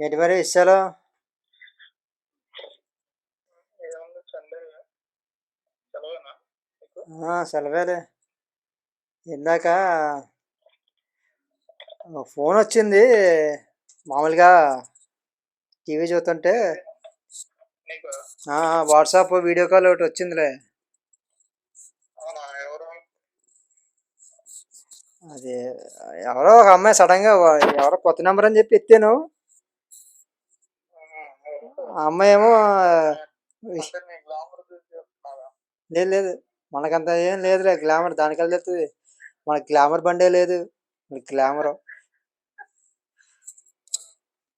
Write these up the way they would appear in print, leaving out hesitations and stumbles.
ఏంటి మరి విషయాలు? ఏముంది సండే సెలవేనా మీకు? సెలవేలే. ఇందాక ఫోన్ వచ్చింది. మామూలుగా టీవీ చూస్తుంటే ఏది నీకు? వాట్సాప్ వీడియో కాల్ ఒకటి వచ్చిందిలే. అవునా? ఎవరు? అది ఎవరో ఒక అమ్మాయి సడన్గా ఎవరో కొత్త నెంబర్ అని చెప్పి ఎత్తాను. ఎవరు? ఆ అమ్మాయి ఏమో అంటే నీ గ్లామర్ చూసి చెప్తున్నావా? లేదు లేదు, మనకంత ఏం లేదులే గ్లామర్. దానికల్లా తెలుస్తుంది మనకి గ్లామర్ బండే లేదు. గ్లామర్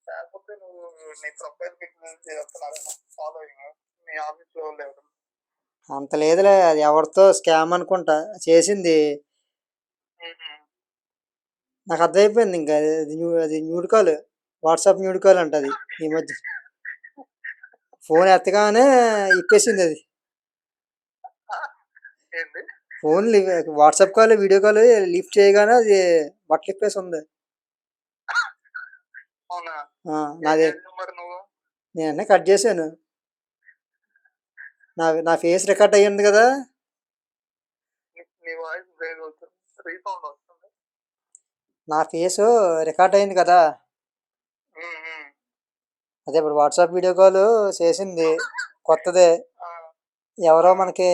లేకపోతే నువ్వు నీ ప్రొఫైల్ పిక్ నుంచి చెప్తున్నావా? ఫాలోయింగ్ మీ ఆఫీస్లో లేవు. అంత లేదులే, అది ఎవరితో స్కామ్ అనుకుంటా చేసింది. నాకు అర్థమైపోయింది. ఇంకా అది nude call, WhatsApp nude call అంట. అది ఈ మధ్య ఫోన్ ఎత్తగానే ఇప్పేసింది అది. ఏంటి? Phone WhatsApp call video call lift చేయగానే అది బట్టలు ఇప్పేసి ఉంది. అవునా? నాది మరి నువ్వు నేను కట్ చేశాను. నా ఫేస్ రికార్డ్ అయ్యింది కదా. నీ వాయిస్ బ్రేక్ అవుతుంది, రీసౌండ్ వస్తుంది. నా ఫేస్ రికార్డ్ అయింది కదా. అదే ఇప్పుడు వాట్సాప్ వీడియో కాల్ చేసింది, కొత్తదే. ఎవరో మనకి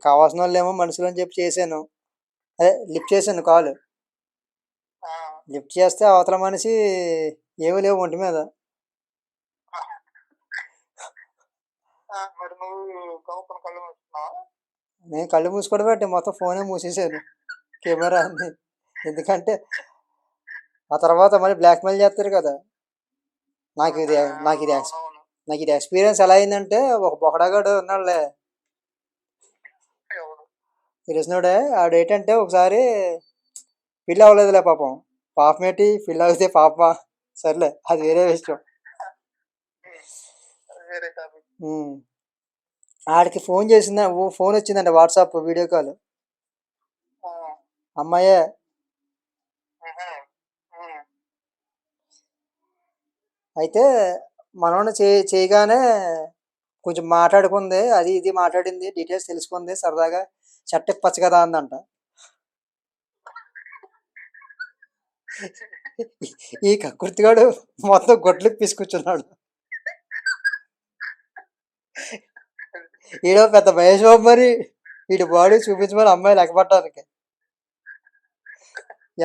కావాల్సిన వాళ్ళు ఏమో మనుషులు అని చెప్పి చేశాను. అదే లిఫ్ట్ చేశాను కాల్. లిఫ్ట్ చేస్తే అవతల మనిషి ఏమీ లేవు ఒంటి మీద. మరి నువ్వు కళ్ళు మూసుకున్నావా? నేను కళ్ళు మూసుకోవడం బట్టి మొత్తం ఫోనే మూసేసాను, కెమెరా అన్ని. ఎందుకంటే ఆ తర్వాత మళ్ళీ బ్లాక్మెయిల్ చేస్తారు కదా. నాకు ఇది నాకు ఇది నాకు ఇది ఎక్స్పీరియన్స్ ఎలా అయిందంటే, ఒక బొకడాగాడు ఉన్నాడులే తెలిసినోడే. ఆడేంటంటే ఒకసారి పెళ్ళి అవ్వలేదులే పాపం. పాపమేటి పెళ్ళి అవుతే పాపమా, సర్లే అది వేరే విషయం. ఆడికి ఫోన్ చేసిందా, ఫోన్ వచ్చిందంట వాట్సాప్ వీడియో కాల్. అమ్మాయే. అయితే మనోడు చేయగానే కొంచెం మాట్లాడుకుంది, అది ఇది మాట్లాడింది, డీటెయిల్స్ తెలుసుకుంది సరదాగా. షర్ట్ పచ్చ కదా అందంట. ఈ కక్కుర్తిగాడు మొత్తం గొడ్లు పీసుకొచ్చున్నాడు. ఈడో పెద్ద మహేష్ బాబు మరి. వీడి బాడీ చూపించమని అమ్మాయి లెక్కపట్టడానికి.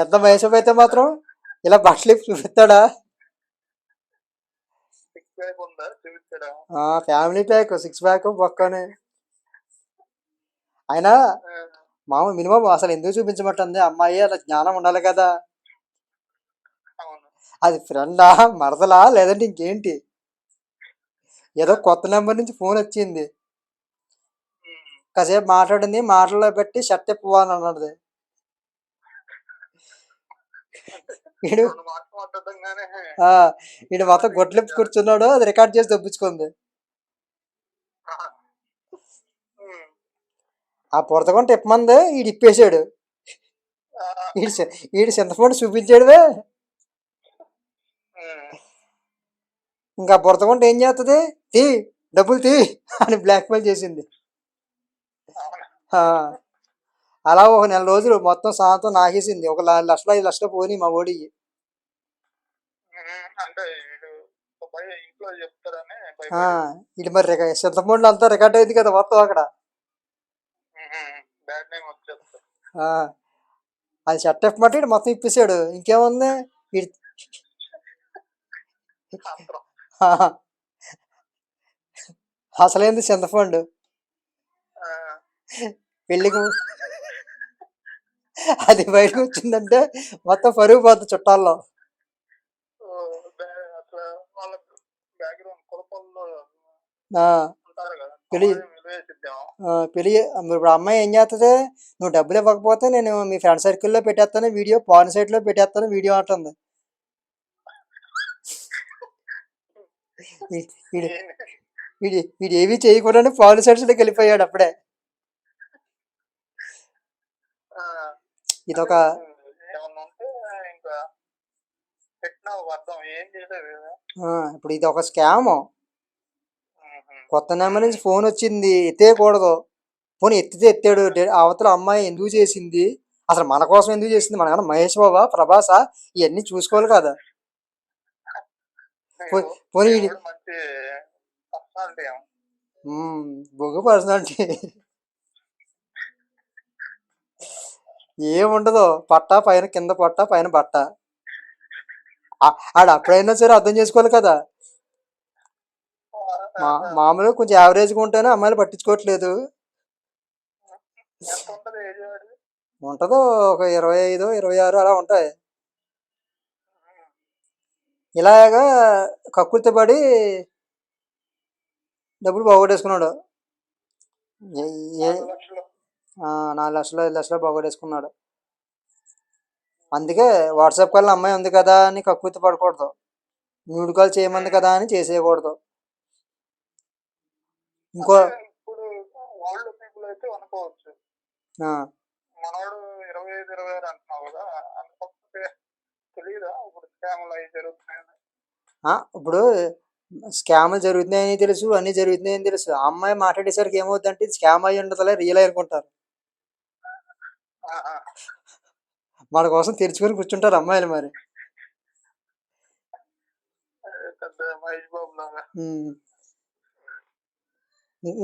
ఎంత మహేష్ బాబు అయితే మాత్రం ఇలా బట్టలు చూపిస్తాడా? ఫ్యామిలీ ప్యాక్, 6 ప్యాక్ పక్కనే. అయినా మామూలు మినిమం అసలు ఎందుకు చూపించమంటుంది అమ్మాయి? అలా జ్ఞానం ఉండాలి కదా. అది ఫ్రెండా, మరదలా, లేదంటే ఇంకేంటి? ఏదో కొత్త నెంబర్ నుంచి ఫోన్ వచ్చింది, కాసేపు మాట్లాడింది, మాటల్లో పెట్టి షర్ట్ ఇప్పవాలని అన్నది. వీడు మొత్తం గొడ్లిప్పి కూర్చున్నాడు, అది రికార్డ్ చేసి దొప్పించుకుంది. ఆ పురతకుంటే ఇప్పమంది, వీడు ఇప్పేసాడు. వీడు చింతపండు చూపించాడువే. ఇంకా పురతకుంటే ఏం చేస్తుంది, తీ డబ్బులు తీ అని బ్లాక్మెయిల్ చేసింది. అలా ఒక నెల రోజులు మొత్తం సాయంత్రం నాగేసింది. ఒక 4 లక్షలు 5 లక్షలు పోనీ మా ఓడి. ఇది మరి చింతపండు అంతా రికార్డ్ అయింది కదా మొత్తం అక్కడ. అది షర్ట్ ఇప్పమంటే మొత్తం ఇప్పేసాడు. ఇంకేముంది, అసలేంది చింతపండు. పెళ్ళికి అది బయటకు వచ్చిందంటే మొత్తం పరుగు పోతుంది చుట్టాల్లో. పెళ్ళి ఇప్పుడు అమ్మాయి ఏం చేస్తుంది, నువ్వు డబ్బులు ఇవ్వకపోతే నేను మీ ఫ్రెండ్ సర్కిల్లో పెట్టేస్తాను వీడియో, పాన్ సైట్లో పెట్టేస్తాను వీడియో అంటుంది. వీడు ఏమీ చేయకుండానే పాన్ సైట్స్లోకి వెళ్ళిపోయాడు అప్పుడే. ఇదొక నాకు అర్థం ఏం చేసావు కదా. ఇప్పుడు ఇది ఒక స్కాము. మ్మ్. కొత్త నెంబర్ నుంచి ఫోన్ వచ్చింది, ఎత్తేయకూడదు. పోనీ ఎత్తితే ఎత్తాడు, అవతల అమ్మాయి ఎందుకు చేసింది, అసలు మన కోసం ఎందుకు చేసింది, మనకన్నా మహేష్ బాబా ప్రభాసా, ఇవన్నీ చూసుకోవాలి కదా. పో- పోనీ ఈడి- దేవుడు మంచి పర్సనాలిటీ ఏమో. బొగ్గు పర్సనాలిటీ ఏముండదు, పట్టా పైన, కింద పట్టా పైన బట్ట. ఆడు అప్పుడైనా సరే అర్థం చేసుకోవాలి కదా. మామూలుగా కొంచెం యావరేజ్గా ఉంటేనే అమ్మాయిలు పట్టించుకోవట్లేదు. ఎంత ఉంటది ఏజ్ వాడిది? ఉంటుందో ఒక 25, 26 అలా ఉంటాయి. ఇలాగా కక్కుర్తి పడి డబ్బులు పోగొట్టేసుకున్నాడు. ఏ- ఏ- 4 లక్షలు. 4 లక్షలు 5 లక్షలు పోగొట్టేసుకున్నాడు. అందుకే వాట్సాప్ కాల్ అమ్మాయి ఉంది కదా అని కక్కుర్తి పడకూడదు, న్యూడ్ కాల్ చేయమంది కదా అని చేసేయకూడదు. ఇంకో అంటే ఇప్పుడు ఓల్డ్ పీపుల్ అయితే అనుకోవచ్చు, ఆ, మనోడు 25, 26 అంటున్నావు కదా, అనుకోకపోతే తెలియదా ఇప్పుడు స్కామ్లు అవి జరుగుతున్నాయని? ఇప్పుడు స్కామ్లు జరుగుతున్నాయని తెలుసు, అన్నీ జరుగుతున్నాయని తెలుసు. ఆ అమ్మాయి మాట్లాడేసరికి ఏమవుతుందంటే ఇది స్కామ్ అయి ఉండదులే, రియల్ అనుకుంటారు. ఆహా. మన కోసం తెరుచుకొని కూర్చుంటారు అమ్మాయిలు మరి. పెద్ద మహేష్ బాబు లాగా. ఉమ్.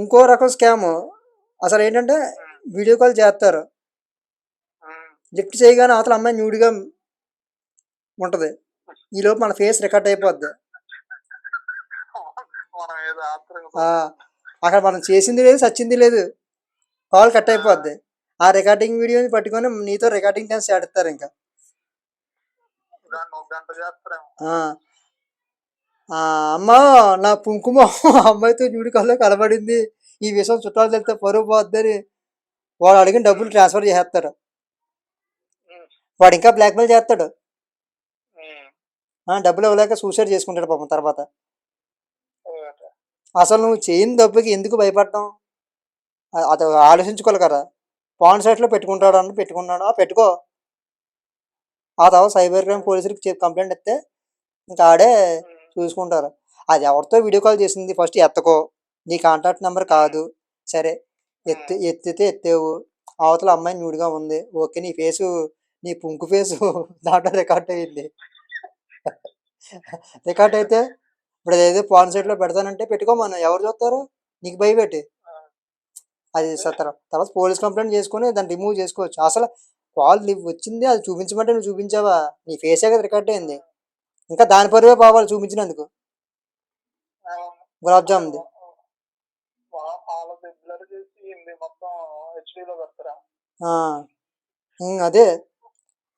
ఇంకో రకం స్కామ్ అసలు ఏంటంటే, వీడియో కాల్ చేస్తారు, లిఫ్ట్ చేయగానే అవతల అమ్మాయి న్యూడ్గా ఉంటుంది, ఈలోపు మన ఫేస్ రికార్డ్ అయిపోద్ది. మనం ఏదో అక్కడ మనం చేసింది లేదు, సచ్చింది లేదు, కాల్ కట్ అయిపోద్ది. ఆ రికార్డింగ్ వీడియోని పట్టుకొని నీతో రికార్డింగ్ డాన్స్ ఆడతారు ఇంకా. దాన్ని 1 గంట చేస్తారేమో. అమ్మ నా కుంకుమ అమ్మాయితో న్యూడ్ కాల్లో కలబడింది, ఈ విషయం చుట్టాలు తెలితే పరువు పోద్దని వాడు అడిగిన డబ్బులు ట్రాన్స్ఫర్ చేసేస్తాడు. వాడు ఇంకా బ్లాక్మెయిల్ చేస్తాడు. డబ్బులు ఇవ్వలేక సూసైడ్ చేసుకుంటాడు పాపం తర్వాత. అసలు నువ్వు చేయని డబ్బుకి ఎందుకు భయపడటం, అది ఆలోచించుకోవాలి కదా. పాన్ సైట్లో పెట్టుకుంటాడు అని పెట్టుకున్నాడు, పెట్టుకో. ఆ తర్వాత సైబర్ క్రైమ్ పోలీసులకి కంప్లైంట్ ఇస్తే ఇంకా ఆడే చూసుకుంటారు. అది ఎవరితో వీడియో కాల్ చేసింది ఫస్ట్ ఎత్తకో, నీ కాంటాక్ట్ నెంబర్ కాదు, సరే ఎత్తితే ఎత్తేవు, అవతల అమ్మాయి న్యూడ్గా ఉంది, ఓకే, నీ ఫేసు, నీ పుంకు ఫేసు దాంట్లో రికార్డ్ అయ్యింది. రికార్డ్ అయితే ఇప్పుడు ఏదో పాన్ సైట్లో పెడతానంటే పెట్టుకో, మనం ఎవరు చూస్తారు, నీకు భయపెట్టి. అది తర్వాత పోలీస్ కంప్లైంట్ చేసుకొని దాన్ని రిమూవ్ చేసుకోవచ్చు. అసలు కాల్ వచ్చింది, అది చూపించమంటే నువ్వు చూపించావా, నీ ఫేసే కదా రికార్డ్ అయింది, ఇంకా దాని పరువే పోవాలి చూపించినందుకు. గులాబ్ జామున్ది అదే,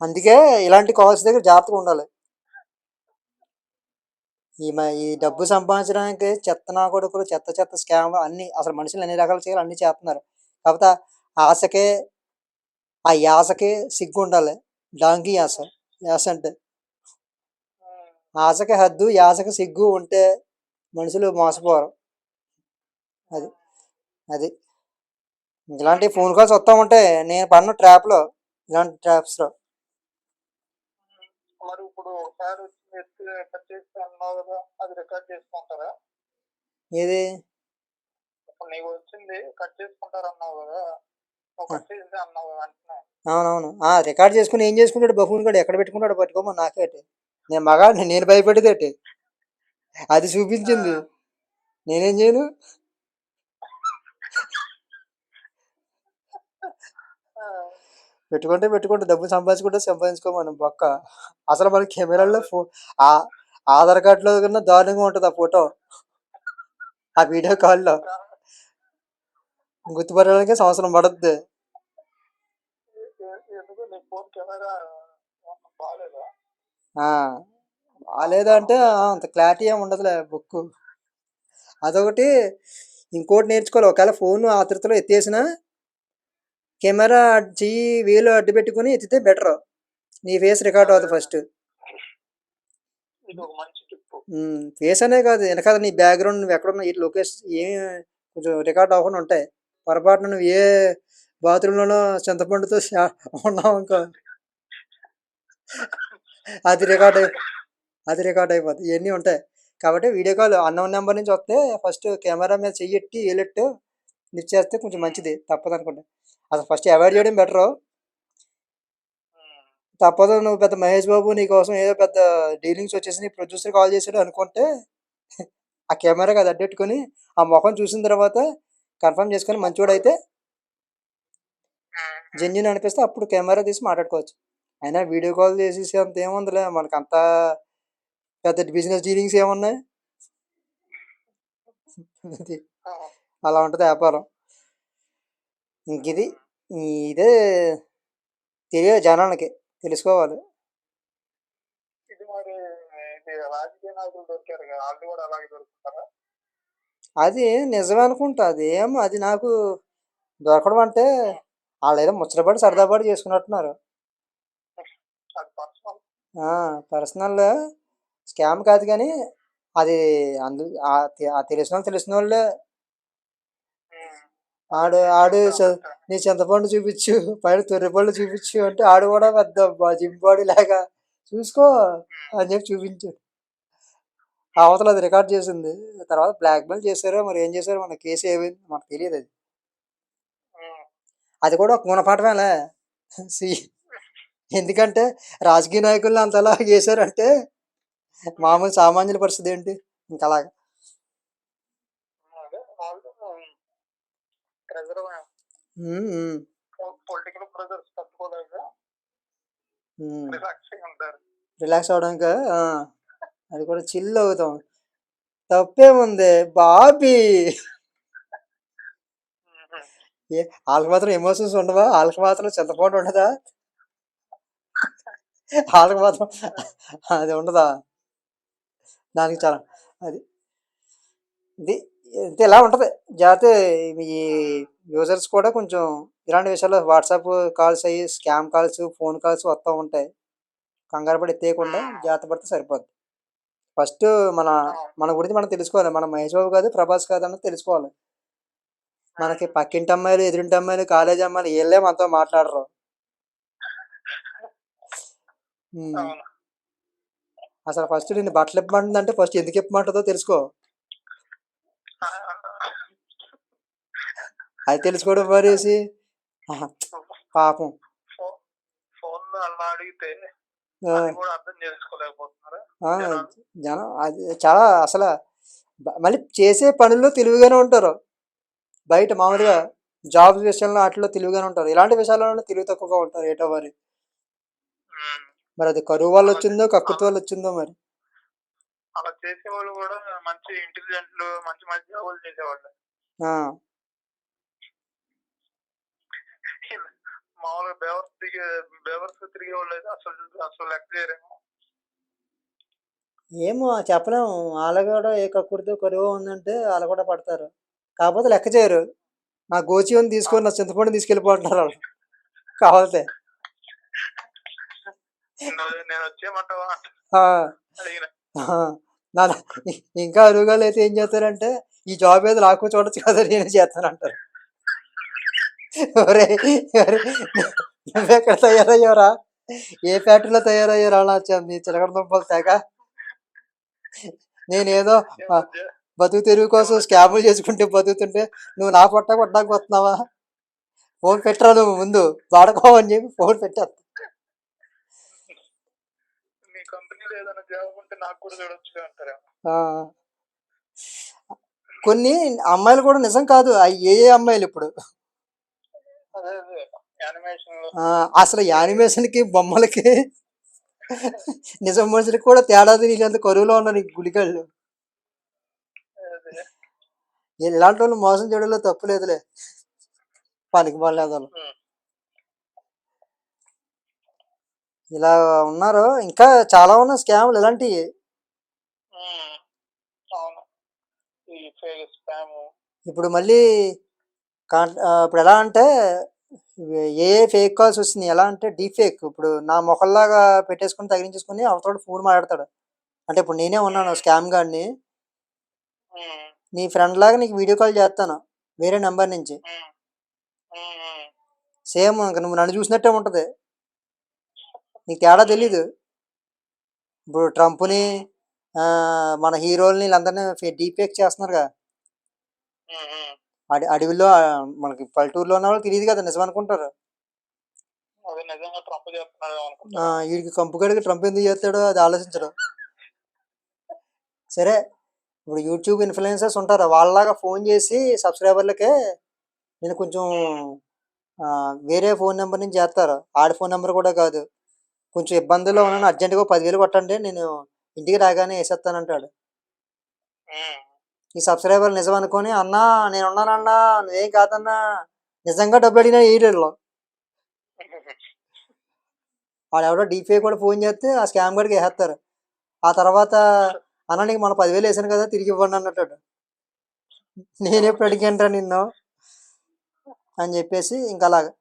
అందుకే ఇలాంటి కాల్స్ దగ్గర జాగ్రత్తగా ఉండాలి. ఈ డబ్బు సంపాదించడానికి చెత్త నా కొడుకులు, చెత్త చెత్త స్కామ్ అన్ని, అసలు మనుషులు అన్ని రకాలు చేయాలి, అన్ని చేస్తున్నారు. కాకపోతే ఆశకే, ఆ యాసకే సిగ్గు ఉండాలి. డాంకీ యాస, యాస అంటే ఆశకి హద్దు, యాసకి సిగ్గు ఉంటే మనుషులు మోసపోరు. అది అది ఇలాంటి ఫోన్ కాల్స్ వస్తూ ఉంటాయి. నేను పడిన ట్రాప్లో, ఇలాంటి ట్రాప్స్లో. మరి ఇప్పుడు ఒకసారి కట్ చేస్తే అన్నావు కదా, అది రికార్డ్ చేసుకుంటారా? ఏది ఇప్పుడు నీకు వచ్చింది కట్ చేసుకుంటారు అన్నావు కదా, కట్ చేసి అన్నావు కదా అంటున్నా. అవునవును, రికార్డ్ చేసుకుని ఏం చేసుకుంటాడు బఫూన్ గడు, ఎక్కడ పెట్టుకుంటాడు పట్టుకోమని నాకేటి, నేను మగాడిని, నేను భయపడేదేటి, అది చూపించింది, నేనేం చేయను. పెట్టుకుంటే డబ్బు సంపాదించుకోమని బొక్క. అసలు మన కెమెరాల్లో ఆధార్ కార్డులో కన్నా దారుణంగా ఉంటుంది ఆ ఫోటో, ఆ వీడియో కాల్లో గుర్తుపట్టడానికి సంవత్సరం పడుద్ది. బాగాలేదా అంటే అంత క్లారిటీ ఏమి ఉండదులే బుక్. అదొకటి. ఇంకోటి నేర్చుకోవాలి, ఒకవేళ ఫోన్ ఆతృతలో ఎత్తేసినా కెమెరా చెయ్యి వేలు అడ్డు పెట్టుకుని ఎత్తితే బెటర్, నీ ఫేస్ రికార్డ్ అవుతుంది ఫస్ట్. ఫేస్ అనే కాదు, వెనకాల నీ బ్యాక్గ్రౌండ్, నువ్వు ఎక్కడున్నా, ఈ లొకేషన్ ఏమి కొంచెం రికార్డ్ అవ్వకుండా ఉంటాయి. పొరపాటున నువ్వు ఏ బాత్రూంలోనో చింతపండుతో ఉన్నావు అనుకో, అది రికార్డ్ అది రికార్డ్ అయిపోద్ది. ఇయన్నీ ఉంటాయి. కాబట్టి వీడియో కాల్ అన్నోన్ నెంబర్ నుంచి వస్తే ఫస్ట్ కెమెరా మీద చెయ్యెట్టి ఏలెట్టు లిఫ్ట్ చేస్తే కొంచెం మంచిది. తప్పదనుకుంటా. అసలు ఫస్ట్ అవాయిడ్ చేయడం బెటరు. తప్పదు నువ్వు పెద్ద మహేష్ బాబు నీకోసం ఏదో పెద్ద డీలింగ్స్ వచ్చేసి ప్రొడ్యూసర్ కాల్ చేసాడు అనుకుంటే ఆ కెమెరాకి అది అడ్డెట్టుకొని ఆ మొఖం చూసిన తర్వాత కన్ఫర్మ్ చేసుకొని మంచోడైతే జెన్యున్ అనిపిస్తే అప్పుడు కెమెరా తీసి మాట్లాడుకోవచ్చు. అయినా వీడియో కాల్ చేసేసి అంత ఏముందిలే మనకంత పెద్ద బిజినెస్ డీలింగ్స్ ఏమున్నాయి. ఇది అలా ఉంటుంది వ్యాపారం. ఇంకిది ఇదే తెలియదు జనాలకి తెలుసుకోవాలి. ఇది మరి ఇది రాజకీయ నాయకులు దొరికారు కదా, వాళ్ళు కూడా అలాగే దొరుకుతారా? అది నిజమే అనుకుంటా. అది నాకు దొరకడం అంటే వాళ్ళు ఏదో ముచ్చటపడి సరదాపడి చేసుకున్నట్టున్నారు. అది పర్సనల్. పర్సనల్ స్కామ్ కాదు కానీ అది తెలిసిన వాళ్ళే ఆడు ఆడు నీ చింతపండు చూపించు పైన తొర్రెపళ్ళు చూపించు అంటే ఆడు కూడా పెద్ద జిమ్ బాడీ లాగా చూసుకో అని చెప్పి చూపించు. అవతల అది రికార్డ్ చేసింది. తర్వాత బ్లాక్మెయిల్ చేశారో మరి ఏం చేశారో మన కేసు ఏమైంది మనకు తెలియదు. అది కూడా ఒక గుణపాఠమేలే. ఎందుకంటే రాజకీయ నాయకులను అంతలా చేశారంటే మామూలు సామాన్యుల పరిస్థితి ఏంటి ఇంకా అలాగా. పొలిటికల్ ప్రెజర్స్ తట్టుకోలేక రిలాక్స్ అవడానికి అది కూడా చిల్ అవుతాం. తప్పేముంది బాబీ. వాళ్ళకి మాత్రం ఎమోషన్స్ ఉండవా? వాళ్ళకి మాత్రం చింతపండు ఉండదా? వాళ్ళకి మాత్రం అది ఉండదా? దానికి చాలా అది ఇది ఇలా ఉంటుంది. జాగ్రత్త. ఈ యూజర్స్ కూడా కొంచెం ఇలాంటి విషయాల్లో వాట్సాప్ కాల్స్ అయ్యి స్కామ్ కాల్స్ ఫోన్ కాల్స్ వస్తూ ఉంటాయి. కంగారు పడి ఎత్తేయకుండా జాగ్రత్త పడితే సరిపోద్ది. ఫస్ట్ మన గురించి మనం తెలుసుకోవాలి. మన మహేష్ బాబు కాదు ప్రభాస్ కాదు అన్నది తెలుసుకోవాలి. మనకి పక్కింటి అమ్మాయిలు ఎదురింటి అమ్మాయిలు కాలేజీ అమ్మాయిలు వీళ్ళే మనతో మాట్లాడరు. అసలు ఫస్ట్ నేను బట్టలు ఇప్పమంటుందంటే ఫస్ట్ ఎందుకు ఇప్పమంటుందో తెలుసుకో. అది తెలుసుకోవడం మరేసి పాపం జనం అది చాలా అసలు మళ్ళీ చేసే పనుల్లో తెలివిగానే ఉంటారు. బయట మామూలుగా జాబ్ విషయంలో వాటిలో తెలివిగానే ఉంటారు. ఇలాంటి విషయాల్లో తెలివి తక్కువగా ఉంటారు ఏటో మరి. మరి అది కరువు వల్ల వచ్చిందో కక్కుర్తి వల్ల వచ్చిందో మరి. అలా చేసేవాళ్ళు కూడా మంచి ఇంటెలిజెంట్లు మంచి మంచి జాబులు చేసేవాళ్ళు. మామూలుగా బేవర్స్ తిరిగే వాళ్ళు అయితే అసలు లెక్క చేయరేమో. ఏమో చెప్పలేము. వాళ్ళ కూడా ఏ కక్కుర్తో కరువు ఉందంటే వాళ్ళు కూడా పడతారు. కాకపోతే లెక్క చేయరు. నా గోచివని తీసుకొని నా చింతపండు తీసుకెళ్ళిపోతున్నారు వాళ్ళు కావాలితే. నేను వచ్చేయమంటావా ఇంకా అరుగాలు అయితే ఏం చేస్తారంటే ఈ జాబ్ ఏదో లాక్కో చూడొచ్చు కదా నేను చేస్తానంటారు. నువ్వెక్కడ తయారయ్యారా? ఏ ఫ్యాక్టరీలో తయారయ్యారా? అలా నీ చిలకడ దుంపలు తెగ. నేనేదో బతుకు తెరువు కోసం స్కాములు చేసుకుంటే బతుకుతుంటే నువ్వు నా పొట్ట కొట్టడానికి వస్తున్నావా? ఫోన్ పెట్టరా నువ్వు ముందు వాడుకోవని చెప్పి ఫోన్ పెట్టేస్తా. కొన్ని అమ్మాయిలు కూడా నిజం కాదు. ఏ అమ్మాయిలు ఇప్పుడు అసలు యానిమేషన్ కి బొమ్మలకి నిజం మనుషులకి కూడా తేడా తెలియనంత కరువులో ఉన్నారు ఈ గుడికళ్ళు. ఇలాంటి వాళ్ళు మోసం చేయడంలో తప్పు లేదులే. పనికి పడలేదు వాళ్ళు. ఇలా ఉన్నారు. ఇంకా చాలా ఉన్నాయి స్కామ్లు ఇలాంటివి. ఇప్పుడు మళ్ళీ ఇప్పుడు ఎలా అంటే ఏ ఫేక్ కాల్స్ వస్తున్నాయి. ఎలా అంటే డీప్ ఫేక్. ఇప్పుడు నా మొహల్లాగా పెట్టేసుకుని తగిలించేసుకుని అవతల ఫోన్ మాట్లాడతాడు. అంటే ఇప్పుడు నేనే ఉన్నాను స్కామ్ గాడిని. నీ ఫ్రెండ్ లాగా నీకు వీడియో కాల్ చేస్తాను వేరే నెంబర్ నుంచి. సేమ్ నువ్వు నన్ను చూసినట్టే ఉంటుంది. నీకు తేడా తెలీదు. ఇప్పుడు ట్రంప్ని మన హీరోల్ని వీళ్ళందరినీ డీఫేక్ చేస్తున్నారుగా. ఉమ్, ఉమ్. అడవిలో మనకి పల్లెటూరులో ఉన్న వాళ్ళు తెలియదు కదా, నిజం అనుకుంటారు. అదే నిజంగా ట్రంప్ చేస్తున్నాడు అనుకుంటా. వీడికి కంపుగడికి ట్రంప్ ఎందుకు చేస్తాడో అది ఆలోచించడం. సరే, ఇప్పుడు యూట్యూబ్ ఇన్ఫ్లుయెన్సర్స్ ఉంటారు, వాళ్ళలాగా ఫోన్ చేసి సబ్స్క్రైబర్లకే నేను కొంచెం వేరే ఫోన్ నెంబర్ నుంచి చేస్తారు. ఆడి ఫోన్ నెంబర్ కూడా కాదు, కొంచెం ఇబ్బందుల్లో ఉన్నాను, అర్జెంటుగా 10,000 కొట్టండి, నేను ఇంటికి రాగానే వేసేస్తానంటాడు. ఉమ్. ఈ సబ్స్క్రైబర్ నిజం అనుకొని, అన్నా నేను ఉన్నానన్నా, నువ్వేం కాదన్నా, నిజంగా డబ్బులు అడిగినా ఈడలో వాడు ఎవడో డీపే కూడా ఫోన్ చేస్తే ఆ స్కామ్ గడికి వేసేస్తారు. ఆ తర్వాత అన్న నీకు మన 10,000 వేసాను కదా, తిరిగి ఇవ్వండి అన్నట్టు. నేను ఎప్పుడు అడిగానురా నిన్ను అని చెప్పేసి ఇంకా అలాగా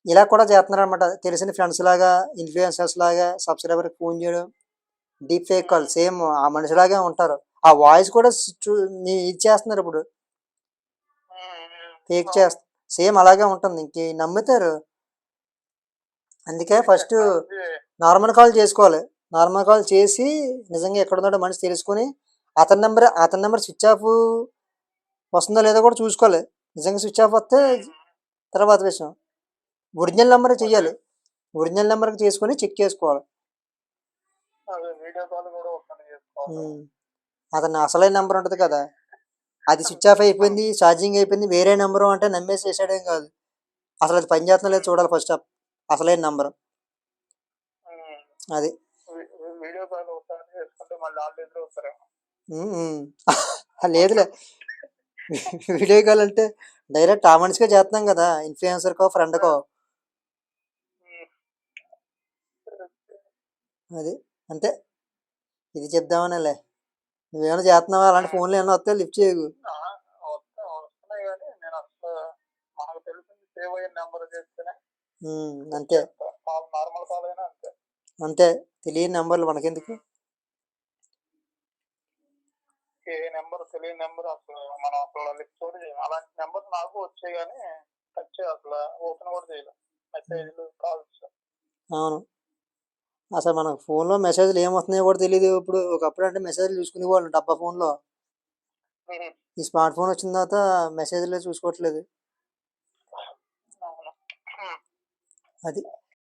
ఇలా కూడా చేస్తున్నారు అనమాట. తెలిసిన ఫ్రెండ్స్ లాగా, ఇన్ఫ్లుయెన్సర్స్ లాగా సబ్స్క్రైబర్కి ఫోన్ చేయడం, డీప్ ఫేక్ కాల్, సేమ్ ఆ మనిషిలాగే ఉంటారు. ఆ వాయిస్ కూడా ఇది చేస్తున్నారు ఇప్పుడు, ఫేక్ చేస్తారు, సేమ్ అలాగే ఉంటుంది. ఇంక నమ్ముతారు. అందుకే ఫస్ట్ నార్మల్ కాల్ చేసుకోవాలి. నార్మల్ కాల్ చేసి నిజంగా ఎక్కడ ఉన్నాడో మనిషి తెలుసుకొని అతని నెంబర్ స్విచ్ ఆఫ్ వస్తుందో లేదో కూడా చూసుకోవాలి. నిజంగా స్విచ్ ఆఫ్ వస్తే తర్వాత విషయం. ఒరిజినల్ నెంబర్ చెయ్యాలి. ఒరిజినల్ నెంబర్కి చేసుకొని చెక్ చేసుకోవాలి. అదే వీడియో కాల్ కూడా ఒకసారి చేసుకోవాలి. అతని అసలైన నెంబర్ ఉంటుంది కదా, అది స్విచ్ ఆఫ్ అయిపోయింది, ఛార్జింగ్ అయిపోయింది, వేరే నెంబరు అంటే నమ్మేసి వేసాడేం కాదు. అసలు అది పని చేస్తుందో లేదో చూడాలి ఫస్ట్ అసలైన నెంబరు. అది వీడియో కాల్ ఒకసారి చేసుకుంటే మళ్ళీ ఆల్రెడీ వస్తారేమో. లేదులే, వీడియో కాల్ అంటే డైరెక్ట్ ఆ మనిషిగా చేస్తున్నాం కదా, ఇన్ఫ్లుయెన్సర్కో ఫ్రెండ్కో. అది అంతే. ఇది చెప్దామనేలే. నువ్వేమైనా చేస్తున్నావా అలాంటి ఫోన్లు ఏమైనా వస్తే లిఫ్ట్ చేయకు. వస్తున్నాయి కానీ నేను అసలు మనకు తెలిసింది సేవ్ అయిన నెంబర్ చేస్తేనే అంతే. నార్మల్ కాల్ అయినా అంతే. అంతే, తెలియని నెంబర్లు మనకెందుకు. ఏ నెంబర్ తెలియని నెంబర్ అసలు మనం అసలు లిఫ్ట్ కూడా చేయాలి. అలాంటి నెంబర్ నాకు వచ్చాయి కానీ టచ్ అసలు ఓపెన్ కూడా చేయలేదు. మెసేజ్లు, కాల్స్. అవును, అసలు మనకు ఫోన్లో మెసేజ్లు ఏమొస్తున్నాయో కూడా తెలియదు. ఒకప్పుడు అంటే మెసేజ్లు చూసుకునేవాళ్ళు డబ్బా ఫోన్లో. ఈ స్మార్ట్ ఫోన్ వచ్చిన తర్వాత మెసేజ్లే చూసుకోవట్లేదు. అది